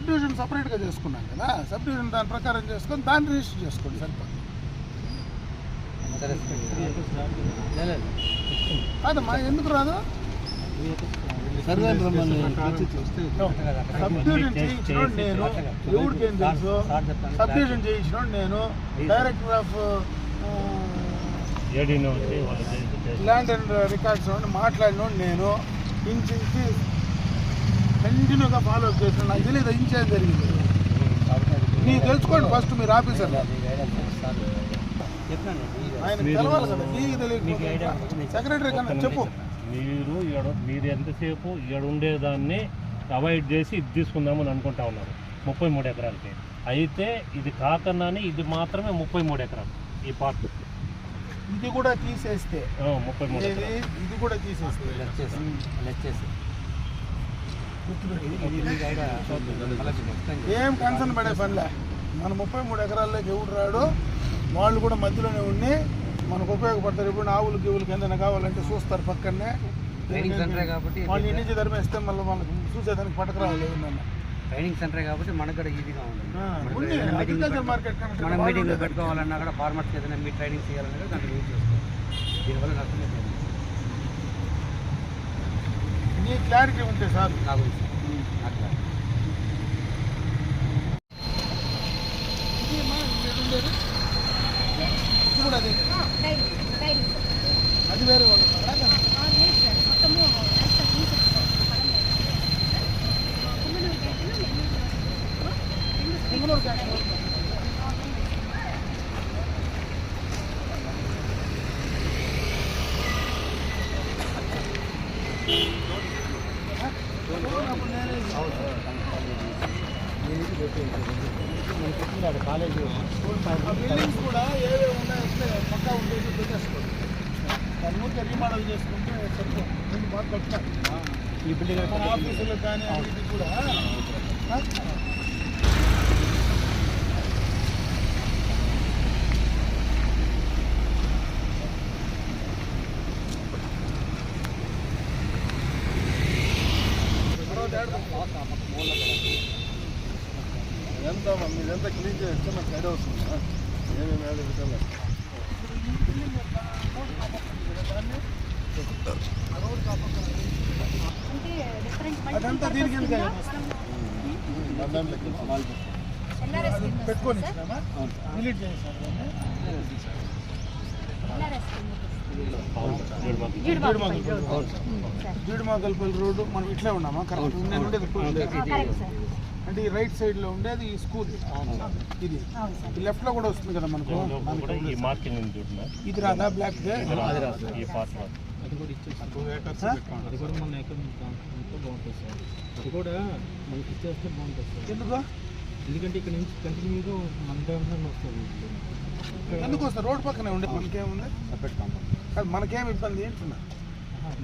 Sub division సపరేట్గా చేసుకున్నాం కదా, సబ్ డివిజన్ దాని ప్రకారం చేసుకొని దాన్ని రిజిస్టర్ చేసుకోండి సరిపోతుంది. కాదమ్మా, ఎందుకు రాదు? సబ్ డివిజన్ చేయించినోడు నేను, ఎవరికి ఏం తెలుసు? సబ్ డివిజన్ చేయించినోడు నేను, director of land and records మాట్లాడినోడు నేను, ఇంచుకి కంటిన్యూగా ఫాలో అప్ చేసిన. నాకు తెలియదు ఇంచేది జరిగింది. మీరు తెలుసుకోండి ఫస్ట్, మీరు ఆఫీసర్ ఆయన తెలవాలి కదా, మీకు తెలియదు. సెక్రటరీ కన్నా చెప్పు. మీరు ఎంతసేపు ఇక్కడ ఉండేదాన్ని అవాయిడ్ చేసి ఇది తీసుకుందామని అనుకుంటా ఉన్నారు 33 ఎకరాలకి. అయితే ఇది కాకన్నానే ఇది మాత్రమే 33 ఎకరాలు. ఈ పార్ట్ ఇది కూడా తీసేస్తే 33 ఇది కూడా తీసేస్తే ఏం కన్సర్న్ పడే పనిలే. మన 33 ఎకరాల్లోకి ఎవడు రాడు, వాళ్ళు కూడా మధ్యలోనే ఉండి మనకు ఉపయోగపడతారు. ఇప్పుడు ఆవులకి ఇవులకి ఏదైనా కావాలంటే చూస్తారు పక్కనే. వాళ్ళు ఇంటి నుంచి ధర్మేస్తే మళ్ళీ వాళ్ళకి చూసేదానికి పట్టకరావాలి. ట్రైనింగ్ సెంటర్ కాబట్టి మనకు కూడా ఈజీగా ఉంటుంది. అగ్రికల్చర్ మార్కెట్ మనం మీటింగ్లో పెట్టుకోవాలన్నా కూడా ఫార్మర్స్కి ఏదైనా మీ ట్రైనింగ్ చేయాలన్నా కూడా దాన్ని యూజ్ చేసుకోవాలి. దీనివల్ల నష్టం లేదు. నీ క్లారిటీ ఉంటే సార్ నాకు అట్లా అది వేరే వాళ్ళు కాలేజీ బిల్డింగ్స్ కూడా ఏవేవి ఉన్నాయంటే పక్కా ఉండేది పెట్టేసుకోండి. దాని ముందు రీమోడల్ చేసుకుంటే సరిపోతుంది. బాగా కట్టాలి ఈ బిల్డింగ్ మన ఆఫీసులకు కానీ అన్నిటికి కూడా. మీదంతా క్లీన్ చేస్తే నాకు సైడ్ అవుతుంది. ఏమేమి విధాలు అదంతా దీనికి ఎందుకు పెట్టుకొని డిలీట్ చేసాను. జీడిమాకల్పల్లి రోడ్డు మనం ఇట్లా ఉన్నామా? కరెక్ట్. నేను ఉండేది అంటే ఈ రైట్ సైడ్ లో ఉండేది ఈ స్కూల్. ఇది లెఫ్ట్ లో కూడా వస్తుంది కదా మనకు. ఇది రాదా బ్లాక్? ఎందుకు? ఎందుకంటే ఇక్కడ నుంచి కంటిన్యూగా మన వస్తుంది. ఎందుకు వస్తుంది? రోడ్ పక్కనే ఉండే మనకేముంది? మనకేం ఇబ్బంది ఏంటున్నా?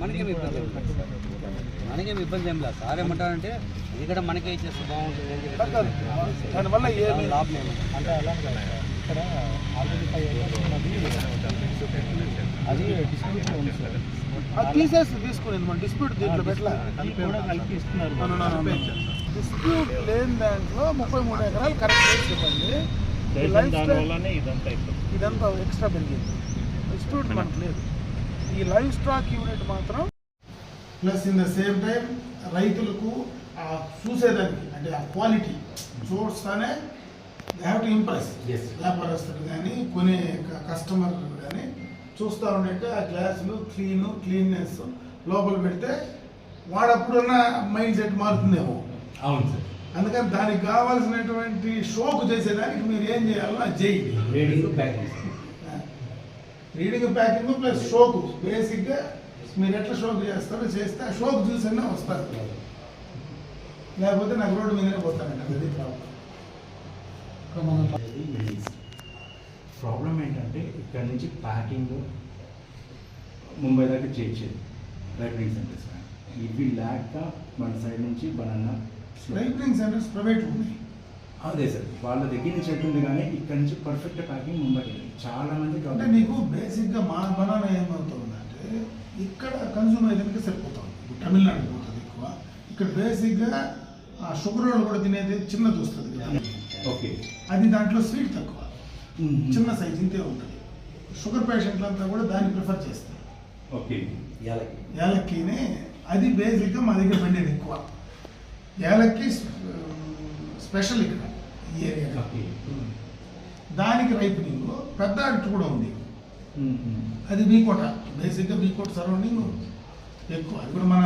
మనకేమి ఇబ్బంది ఏం లేదు సార్. ఏమంటారంటే ఇది కూడా మనకే ఇచ్చేస్తే బాగుంటుంది. దానివల్ల ఏమి లాభం ఏమి అంటే అలా ఇక్కడ ఆల్రెడీ 5 అది డిస్ప్యూట్ ఉంది సార్. అది తీసేసి తీసుకునేది మన డిస్ప్యూట్ దీంట్లో పెట్టలే. డిస్ప్యూట్ లేని దాంట్లో 33 ఎకరాలు కరెక్ట్ చేసి చెప్పండి. ఇదంతా ఎక్స్ట్రా పెరిగింది. డిస్ప్యూట్ మనకు లేదు. ఈ లైవ్ స్టాక్ యూనిట్ మాత్రం plus in the same time రైతులకు చూసేదానికి అంటే ఆ క్వాలిటీ చూస్తానే దే హ్యావ్ టు ఇంప్రెస్. వ్యాపారస్తులు కానీ కొనే కస్టమర్ కానీ చూస్తూ ఉండే ఆ గ్లాసులు క్లీన్నెస్ లోపల పెడితే వాడప్పుడున్న మైండ్ సెట్ మారుతుందేమో. అవును సార్. అందుకని దానికి కావాల్సినటువంటి షోకు చేసేదానికి మీరు ఏం చేయాలో అది చేయండి. రీడింగ్ ప్యాకింగ్ ప్లస్ షోకు బేసిక్గా మీరు ఎట్లా షోకు చేస్తారో చేస్తే ఆ షోకు చూసైనా వస్తారు. లేకపోతే నాకు రోడ్డు మీదనే పోతానండి. అది ప్రాబ్లం ఏంటంటే ఇక్కడ నుంచి ప్యాకింగ్ ముంబై దాకా చేయించేది రైటింగ్ సెంటర్స్ ఇవి లేక మన సైడ్ నుంచి బనానా రైటింగ్ సెంటర్స్ ప్రైవేట్ ఉన్నాయి. అదే సార్, వాళ్ళ దగ్గర నుంచి వెళ్తుంది కానీ ఇక్కడ నుంచి పర్ఫెక్ట్ ప్యాకింగ్ ముంబైకి చాలా మంది. అంటే నీకు బేసిక్గా మా బనానా ఏమవుతుందంటే ఇక్కడ కన్జ్యూమ్ అయ్యేదానికి సరిపోతుంది. తమిళనాడు పోతుంది ఎక్కువ. ఇక్కడ బేసిక్గా ఆ షుగర్ వాళ్ళు కూడా తినేది చిన్నది వస్తుంది కదా, ఓకే. అది దాంట్లో స్వీట్ తక్కువ, చిన్న సైజ్ ఇంతే ఉంటుంది. షుగర్ పేషెంట్లంతా కూడా దాన్ని ప్రిఫర్ చేస్తారు. ఓకే. యాలక్కినే అది బేసిక్గా మా దగ్గర పండేది ఎక్కువ. యాలక్కి స్పెషల్ ఇక్కడ ఈ ఏరియా. దానికి రైపనింగ్ పెద్ద అట్టు కూడా ఉంది, అది బీకోట. బేసిక్గా బీకోట సరౌండింగ్ ఎక్కువ, అది కూడా మన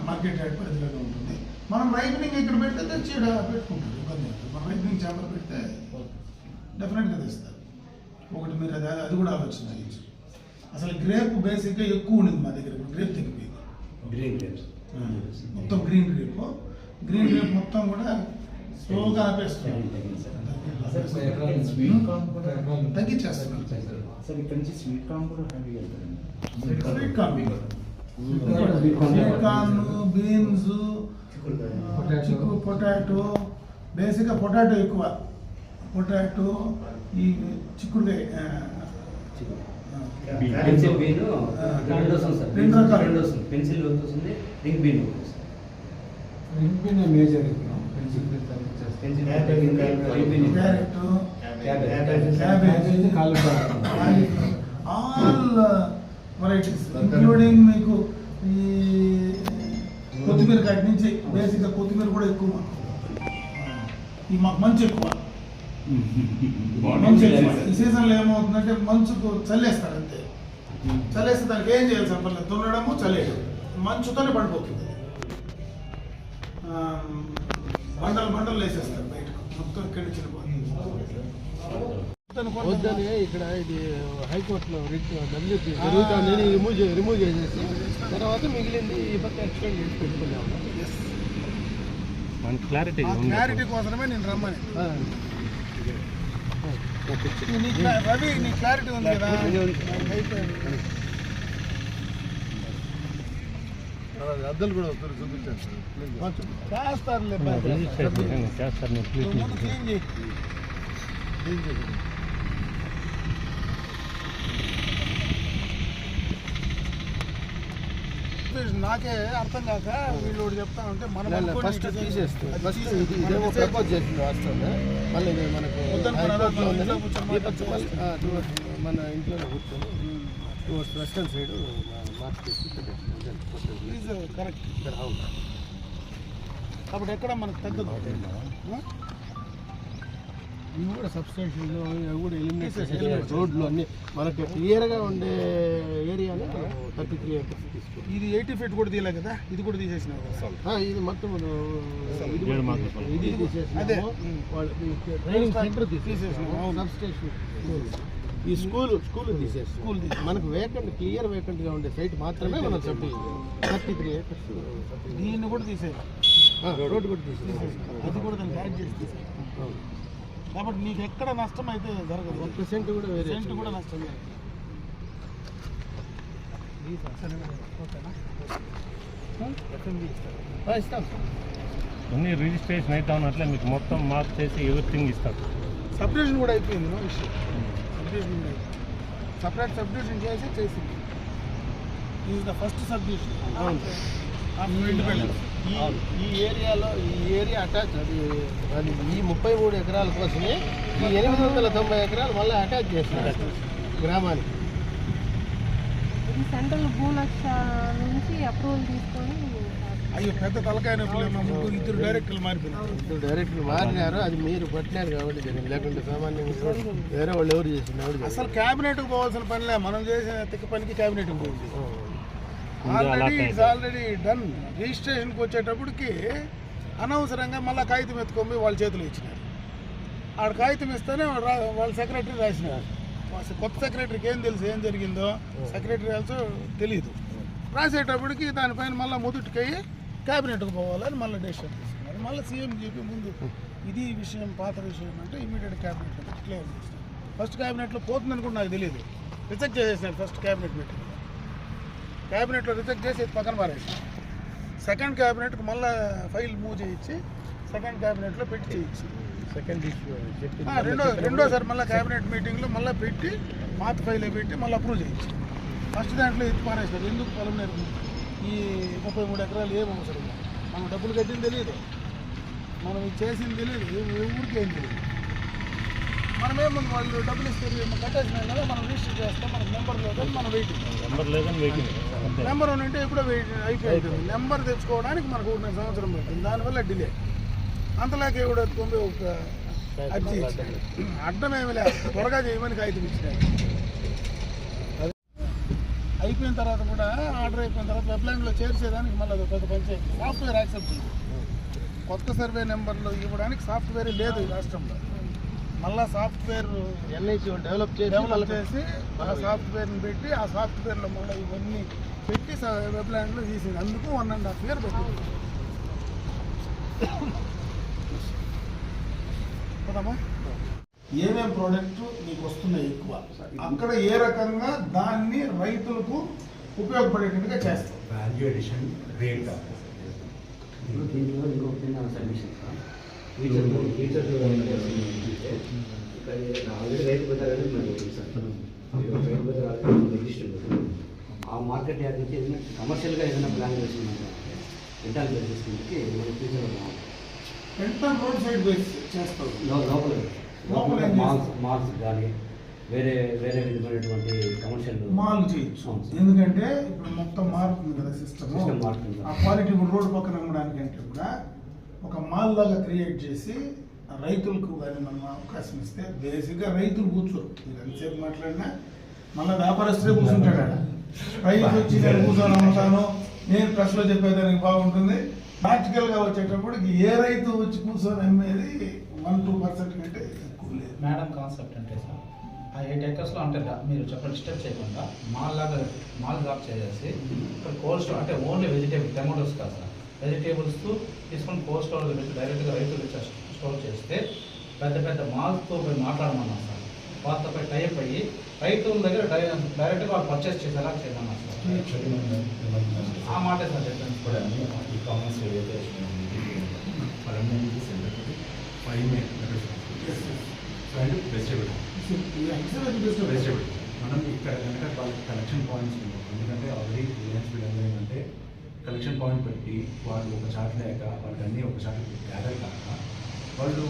మార్కెట్ రేట్ పరిధిలోనే ఉంటుంది. మనం రైపనింగ్ ఇక్కడ పెడితే తెచ్చి పెట్టుకుంటారు, ఇబ్బంది అవుతుంది. మనం రైపనింగ్ చేపలు పెడితే డెఫినెట్గా తెస్తారు. ఒకటి మీరు అది కూడా ఆలోచన చేయొచ్చు. అసలు గ్రేప్ బేసిక్గా ఎక్కువ ఉండింది మా దగ్గర, ఇప్పుడు గ్రేప్ తగ్గిపోయింది. మొత్తం గ్రీన్ గ్రేప్ మొత్తం కూడా స్లోగా ఆపేస్తుంది, తగ్గించేస్తున్నాం. సార్ ఇక్కడ నుంచి స్వీట్ కార్న్ కూడా హ్యాండిల్ వెళ్తారండి. Sweet corn, beans, potato. బేసిక్గా పొటాటో ఎక్కువ, పొటాటో, ఈ చిక్కుడుకాయ, పెన్సిల్ బీన్ రెండు వస్తుంది సార్, రెండు వస్తుంది. పెన్సిల్ వస్తుంది, ring bean major all varieties including మీకు ఈ కొత్తిమీర కాటి నుంచి బేసిక్గా కొత్తిమీర కూడా ఎక్కువ మాకు. ఈ మాకు మంచు ఎక్కువ. మంచు ఈ సీజన్లో ఏమవుతుందంటే మంచుకు చల్లేస్తారు అంతే. చల్లేస్తే దానికి ఏం చేయాలి సార్, పర్లేదు దున్నడము చల్లేయడం, మంచుతోనే పడిపోతుంది. బండలు వేసేస్తారు బయటకు, మొత్తం ఇక్కడి నుంచి వద్దని ఇక్కడ ఇది హైకోర్టులో WP జరుగుతుంది, రిమూవ్ చేసేసి తర్వాత మిగిలింది ఈ పక్క ఎక్స్టెండ్ చేసి పెట్టుకున్నాము. క్లారిటీ కోసమే నేను రమ్మని. రవి నీ క్లారిటీ ఉంది కదా, అద్దలు కూడా వస్తారు చూపించాను చేస్తారులే. నాకే అర్థం కాక వీళ్ళు చెప్తా ఉంటే మనం ఫస్ట్ తీసేస్తాం. ఫస్ట్ ఇదేమో ప్రపోజ్ చేసింది వాస్తవంగా, మళ్ళీ మనకు మన ఇంట్లోనే కూర్చొని వెస్టర్న్ సైడ్ మార్చేసి కరెక్ట్. కాబట్టి ఎక్కడ మనకు తగ్గదు. ఇవి కూడా సబ్స్టేషన్లు అవి కూడా ఎలిమినేట్ చేసేసి రోడ్లు అన్నీ మనకు క్లియర్గా ఉండే ఏరియాలో 33 acres తీసుకుంటాం. ఇది 80 feet కూడా తీయలే కదా, ఇది కూడా తీసేసిన ఇది మొత్తం ఇది తీసేసినాము. ట్రైనింగ్ సెంటర్ తీసేసినాము, సబ్స్టేషన్, ఈ స్కూల్ తీసేసి మనకు క్లియర్ వేకెంట్గా ఉండే సైట్ మాత్రమే మనం చెప్పి 33 acres. దీన్ని కూడా తీసేయాలి, రోడ్డు కూడా తీసేసి అది కూడా దాన్ని యాడ్ చేసి తీసేయాలి. కాబట్టి నీకు ఎక్కడ నష్టం అయితే జరగదు, 1% కూడా వేరే సెంట్ కూడా నష్టం లేదు. ఇస్తాం. అన్ని రిజిస్ట్రేషన్ అయితే ఉన్నట్లే మీకు మొత్తం మార్క్ చేసి ఎవ్రీథింగ్ ఇస్తారు. సబ్డివిజన్ కూడా అయిపోయింది, no issue. Subdivision separate subdivision చేసింది. Is the first subdivision independence. ఈ ఏరియాలో ఈ ఏరియా అటాచ్ అది ఈ 33 ఎకరాల కోసమే ఈ 890 ఎకరాలు మళ్ళీ అటాచ్ చేస్తున్నారు గ్రామానికి. సెంట్రల్ భూలక్ష నుంచి అప్రూవల్ తీసుకొని అయ్యో పెద్ద తలకాయ నొప్పులు, ఇద్దరు డైరెక్టర్లు మారిపోయినారు. డైరెక్టర్ మారినారు, అది మీరు పట్టినారు కాబట్టి జరిగింది. లేకుంటే సామాన్యంగా వేరే వాళ్ళు ఎవరు చేస్తున్నారు. అసలు క్యాబినెట్కి పోవాల్సిన పనిలే, మనం చేసిన తిక్క పనికి క్యాబినెట్కి పోయింది. Already done. రిజిస్ట్రేషన్కి వచ్చేటప్పటికి అనవసరంగా మళ్ళీ కాగితం ఎత్తుకొని వాళ్ళ చేతిలో ఇచ్చినారు. ఆడ కాగితం ఇస్తేనే వాళ్ళ సెక్రటరీ రాసినారు. కొత్త సెక్రటరీకి ఏం తెలుసు ఏం జరిగిందో, సెక్రటరీ ఆల్సో తెలియదు. రాసేటప్పటికి దానిపైన మళ్ళీ మొదటికయ్యి క్యాబినెట్కి పోవాలని మళ్ళీ డెసిషన్ తీసుకున్నారు. మళ్ళీ సీఎం చెప్పి ముందు ఇది విషయం, పాత విషయం అంటే ఇమీడియట్ క్యాబినెట్లో క్లియర్ చేసినారు. ఫస్ట్ క్యాబినెట్లో పోతుందని కూడా నాకు తెలియదు, రిజెక్ట్ చేసేసినారు. ఫస్ట్ క్యాబినెట్ మీటింగ్ క్యాబినెట్లో రిజెక్ట్ చేసి పక్కన పారేసి సెకండ్ క్యాబినెట్కి మళ్ళీ ఫైల్ మూవ్ చేయించి సెకండ్ క్యాబినెట్లో పెట్టి చేయించి సెకండ్ ఇష్యూ రెండోసారి మళ్ళీ క్యాబినెట్ మీటింగ్లో మళ్ళీ పెట్టి పాత ఫైల్ పెట్టి మళ్ళీ అప్రూవ్ చేయించి ఫస్ట్ దాంట్లో ఎత్తి పారేస్తారు. ఎందుకు పొలం నేర్పు ఈ 33 ఎకరాలు ఏం అవసరం, మనం డబ్బులు కట్టింది తెలియదు. మనం ఇది చేసింది తెలియదు, ఊరికి ఏం తెలియదు. మనమేముంది వాళ్ళు డబ్బులు ఇస్తే కట్టేసినాం కదా, మనం రిజిస్టర్ చేస్తాం, మనకు నెంబర్ లేదని మనం వెయిటింగ్. నెంబర్ లేదని వెయిటింగ్. నెంబర్ ఉంటే ఎప్పుడో అయిపోయింది. నెంబర్ తెచ్చుకోవడానికి మనకు 1 సంవత్సరం పడుతుంది, దానివల్ల డిలే. అంతలాగే కూడా ఎత్తుకొని ఒక అర్జీ అడ్డమేమి లేదు, త్వరగా చేయమని కాగితం ఇచ్చినాయి. అయిపోయిన తర్వాత కూడా ఆర్డర్ అయిపోయిన తర్వాత వెబ్లైన్లో చేర్చేదానికి మళ్ళీ అది పెద్ద పంచాయతీ. సాఫ్ట్వేర్ యాక్సెప్ట్ చేయదు. కొత్త సర్వే నెంబర్లు ఇవ్వడానికి సాఫ్ట్వేర్ లేదు ఈ రాష్ట్రంలో. మళ్ళీ సాఫ్ట్వేర్ ఎన్ఐసి డెవలప్ చేసి ఆ సాఫ్ట్వేర్ని పెట్టి ఆ సాఫ్ట్వేర్లో మళ్ళీ ఇవన్నీ పెట్టి వెబ్లైన్లో తీసింది. అందుకు 1.5 year పెట్టింది. కదమ్మా, ఏమేం ప్రోడక్ట్ మీకు వస్తున్నాయి ఎక్కువ, అక్కడ ఏ రకంగా దాన్ని రైతులకు ఉపయోగపడేటట్టుగా చేస్తాం. వాల్యూ అడిషన్ రేట్ దీంట్లో ఇంకొక చిన్న సబ్మిషన్ ఆల్రెడీ రైతు బజార్ ఆ మార్కెట్ యార్డ్ నుంచి ఏదైనా కమర్షియల్గా ఏదైనా ప్లాన్ చేస్తున్నాం ఎంటాల్ చేసేసుకుంటే మన ఫ్యూచర్లో ఎంత రోడ్ సైడ్ బేస్ చేస్తాం. లోపల మాల్స్ కానీ వేరే వేరే విధమైనటువంటి కమర్షియల్ మాల్ చేయొచ్చు. ఎందుకంటే ఇప్పుడు మొత్తం మారుతుంది కదా సిస్టమ్. ఆ క్వాలిటీ ఇప్పుడు రోడ్డు పక్కన అమ్మడానికంటే కూడా ఒక మాల్ లాగా క్రియేట్ చేసి రైతులకు కానీ మనం అవకాశం ఇస్తే బేసిక్గా రైతులు కూర్చోరు. మీరు ఎంతసేపు మాట్లాడినా మళ్ళీ వ్యాపారస్తులే కూర్చుంటాడు. రైతు వచ్చి నేను కూర్చొని అమ్ముతాను, నేను ప్రెస్లో చెప్పేదానికి బాగుంటుంది. ప్రాక్టికల్గా వచ్చేటప్పుడు ఏ రైతు వచ్చి కూర్చొని అమ్మేది 1-2% కంటే ఎక్కువ లేదు. మేడం కాన్సెప్ట్ అంటే సార్ ఆ 8 acres అంటే మీరు చెప్పండి డిస్టర్బ్ చేయకుండా మాల్ డ్రాప్ చేసేసి ఇక్కడ కోల్డ్ స్టోర్ అంటే ఓన్లీ వెజిటేబుల్ టమాటోస్ కాదు సార్, వెజిటేబుల్స్ తీసుకొని కోల్డ్ స్టోర్ పెట్టి డైరెక్ట్గా రైతులు స్టోర్ చేస్తే పెద్ద పెద్ద మాల్స్తో పోయి మాట్లాడమన్నాం సార్. వాళ్ళతో పోయి టైప్ అయ్యి రైతుల దగ్గర డైరెక్ట్గా వాళ్ళు పర్చేస్ చేసేలా చేయమన్నారు సార్. ఆ మాట సార్ చెప్పండి. ఈ కామర్స్ ఏదైతే వెజిటేబుల్ మనం ఇక్కడ కనుక వాళ్ళకి కలెక్షన్ పాయింట్స్ ఉండవు. ఎందుకంటే ఆల్రెడీ రిలయన్స్ వీళ్ళందరూ ఏంటంటే కలెక్షన్ పాయింట్ పెట్టి వాళ్ళు ఒక చాట్ లేక వాళ్ళకి అన్నీ ఒక చాట్ గ్యాదర్ కాక వాళ్ళు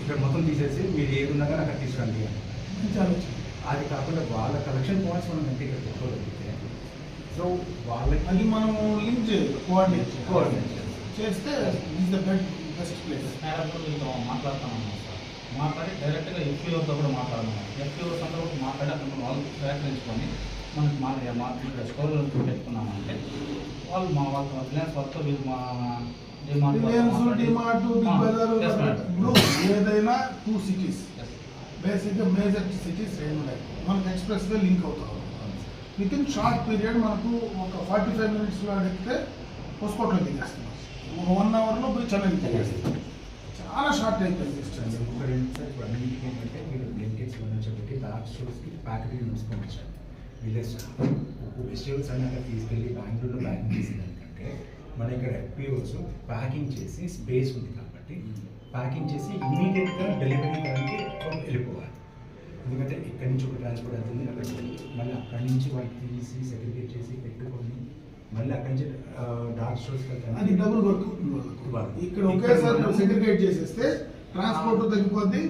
ఇక్కడ మొత్తం తీసేసి మీరు ఏది ఉన్నా కానీ అక్కడ తీసుకురండి అని. అది కాకుండా వాళ్ళ కలెక్షన్ పాయింట్స్ మనం అంటే ఇక్కడ పెట్టుకోగలిగితే సో వాళ్ళకి అది మనం లింక్ చేయాలి, కోఆర్డినేట్ చేస్తే is the best place. Madam వీళ్ళతో మాట్లాడుతున్నాం సార్, మాట్లాడి డైరెక్ట్గా ఎఫ్యూఓతో కూడా మాట్లాడుతున్నాం. ఎఫ్యూఓస్ అందరూ కూడా మాట్లాడి అక్కడ వాళ్ళు సేకరించుకొని మనకి మార్కెట్ స్టోర్ పెట్టుకున్నామంటే వాళ్ళు వాళ్ళతో రిలయన్స్ వాళ్ళతో వీళ్ళు మా డిమార్ట్ ఇప్పుడు ఏదైనా 2 cities బేసిక్గా మేజర్ సిటీస్ ఉన్నాయి, మనకు ఎక్స్ప్రెస్వే లింక్ అవుతాం. విత్ ఇన్ షార్ట్ పీరియడ్ మనకు ఒక 45 minutesలో అడిగితే హోస్కోట్లో దిగేస్తున్నాం, ఒక 1 hourలో పోయి చెన్నై దిగేస్తాం. చాలా షార్ట్ అయిపోయింది డిస్టెన్స్. ఇప్పుడు అన్నింటికి ఏంటంటే మీరు బ్లింకెట్స్ చెప్పి డార్క్ స్టోర్స్కి ప్యాకెట్ యూనిట్స్ పంపించారు. విలేజ్ వెజిటేబుల్స్ అన్నీ అక్కడ తీసుకెళ్ళి బెంగళూరులో ప్యాకింగ్ చేసేదానికంటే మన ఇక్కడ ఎఫ్పిఓస్ ప్యాకింగ్ చేసి స్పేస్ ఉంది కాబట్టి ప్యాకింగ్ చేసి ఇమీడియట్గా డెలివరీ దానికి వెళ్ళిపోవాలి. ఎందుకంటే ఇక్కడి నుంచి ఒక ట్రాన్స్పోర్ట్ అవుతుంది, అక్కడ మళ్ళీ అక్కడి నుంచి వాళ్ళకి తీసి సెగ్రిగేట్ చేసి పెట్టుకొని మళ్ళీ అక్కడి నుంచి డార్క్ స్టోర్స్ అది డబుల్ వర్క్. ఇక్కడ ఒకేసారి సెగ్రిగేట్ చేసేస్తే ట్రాన్స్పోర్ట్ తగ్గిపోద్ది,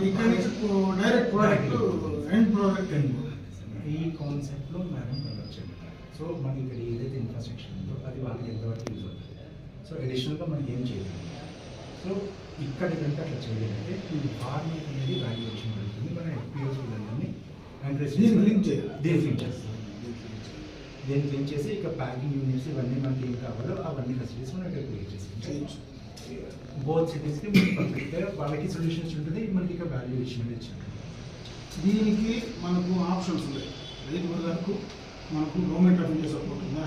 ఇక్కడ నుంచి డైరెక్ట్ ప్రోడక్ట్ ఎండ్ ప్రోడక్ట్ ఈ కాన్సెప్ట్లో మేడం డెవలప్ చేయాలి. సో మనకి ఇక్కడ ఏదైతే ఇన్ఫ్రాస్ట్రక్చర్ ఉందో అది వాళ్ళకి ఎంతవరకు యూజ్ అవుతుంది. సో అడిషనల్గా మనకి ఏం చేయాలి, సో ఇక్కడ కంటే అట్లా చేయాలంటే ఫార్మింగ్ అనేది వాల్యుయేషన్ జరుగుతుంది. మన ఎఫ్పిఓస్ వీళ్ళని ఎంకరేజ్ లింక్ చేయాలి, దీన్ని లింక్ చేస్తాం. దీన్ని లింక్ చేసి ఇక ప్యాకింగ్ యూనిట్స్ ఇవన్నీ మనకి ఏం కావాలో అవన్నీ ఫెసిలిటీస్ మనం ఇక్కడ క్రియేట్ చేసి బోత్ సిటీస్కి మనకి పర్ఫెక్ట్గా వాళ్ళకి సొల్యూషన్స్ ఉంటుంది, మనకి ఇక వాల్యుయేషన్ అనేది ఇచ్చింది. దీనికి మనకు ఆప్షన్స్ ఉన్నాయి. రైతు బజార్కు మనకు గవర్నమెంట్ ఆఫ్ ఇండియా సపోర్ట్ ఉందా,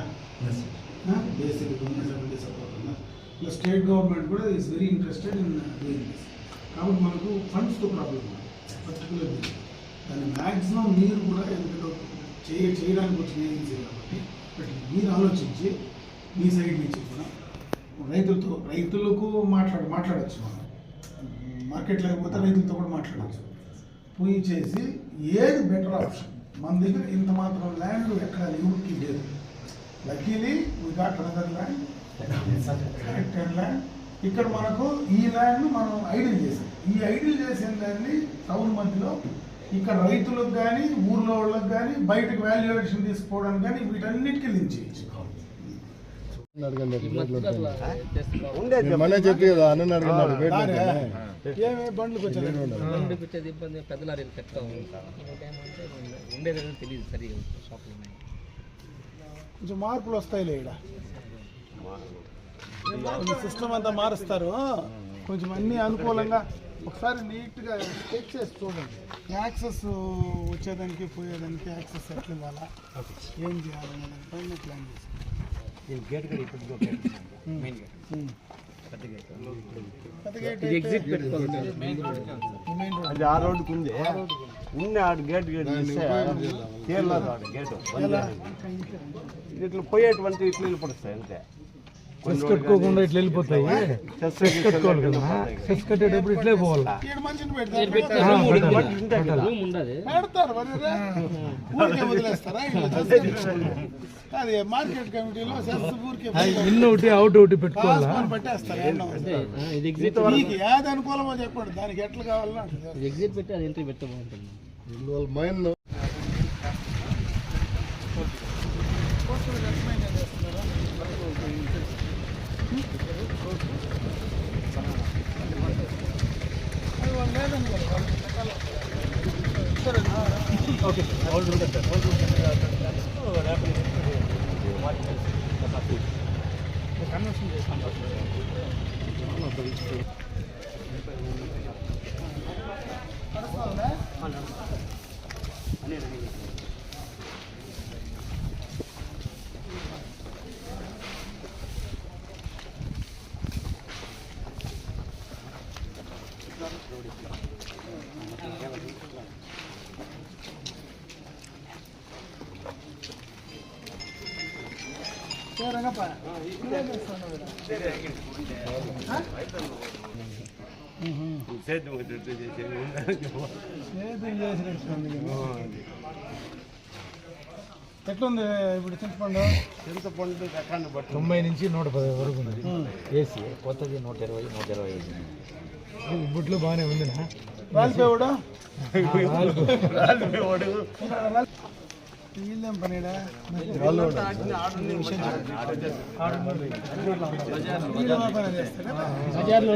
basic government of India support ఉందా, ప్లస్ స్టేట్ గవర్నమెంట్ కూడా is very interested in doing this. కాబట్టి మనకు ఫండ్స్తో ప్రాబ్లం ఉంది పర్టికులర్. దాన్ని మ్యాక్సిమం మీరు కూడా ఎందుకంటే చేయడానికి వచ్చిన ఏజెన్సీ కాబట్టి మీరు ఆలోచించి మీ సైడ్ నుంచి కూడా రైతులకు మాట్లాడచ్చు. మనం మార్కెట్ లేకపోతే రైతులతో కూడా మాట్లాడచ్చు. పోయి చేసి ఏది బెటర్ ఆప్షన్. మన దగ్గర ఇంత మాత్రం ల్యాండ్ ఎక్కడ యూకి లేదు. Luckily we got another land, corrected land. ఇక్కడ మనకు ఈ ల్యాండ్ మనం ఐడిల్ చేసాం. ఈ ఐడిల్ చేసిన దాన్ని టౌన్ మధ్యలో ఇక్కడ రైతులకు కానీ ఊర్లో వాళ్ళకి కానీ బయటకు వాల్యుయేషన్ తీసుకోవడానికి కానీ వీటన్నిటికీ లింక్ చేయొచ్చు. ఏమే బండ్లకు వచ్చేది ఇబ్బంది పెద్ద లారీలు చెప్తా ఉండేది తెలియదు సరిగా షాప్లో కొంచెం మార్పులు వస్తాయిలే. ఇక్కడ సిస్టమ్ అంతా మారుస్తారు, కొంచెం అన్నీ అనుకూలంగా ఒకసారి నీట్గా చెక్ చేసి చూడండి. యాక్సెస్ వచ్చేదానికి పోయేదానికి యాక్సెస్ ఎట్లా ఇవ్వాలా, ఏం చేయాలనే దానిపైన ప్లాన్ చేసి గేట్ కూడా ఇప్పుడు మెయిన్ గేట్ ఎగ్జిట్ పెట్టుకోవాలి. అది ఆ రోడ్డుకు ఉంది ఉన్న ఆడు గేట్ తీరలేదు ఆడు గేటు ఇట్లా పోయేటువంటి ఇట్లా వెళ్ళిపడుస్తాయి అంతే. చెస్ కట్టుకోకుండా ఇట్లా వెళ్ళిపోతాయి. చెస్ కట్టుకోవాలి కదా, చెస్ కట్టేటప్పుడు ఇట్లే పోవాలి. పెడతారు ఊరికే వదిలేస్తారా? అది మార్కెట్ కమిటీలో చెస్ ఊరికే ఇన్ ఒకటి అవుట్ ఒకటి పెట్టుకోవాలి, పెట్టేస్తారు. మీకు ఏది అనుకూలమో చెప్పండి, దానికి ఎట్లా కావాలన్నా ఎగ్జిట్ పెట్టి అది ఎంట్రీ పెడితే బాగుంటుంది. కన్వర్షన్ చేస్తాం. ఎట్లుంది ఇప్పుడు చింతపండు? చింతపండు రకాన్ని బట్టి 90 నుంచి 110 వరకు ఉంది. ఏసీ కొత్తది 120, 125. బుట్లు బాగానే ఉంది. రాలిపోయాడు వీళ్ళేం పనిడా బజార్లో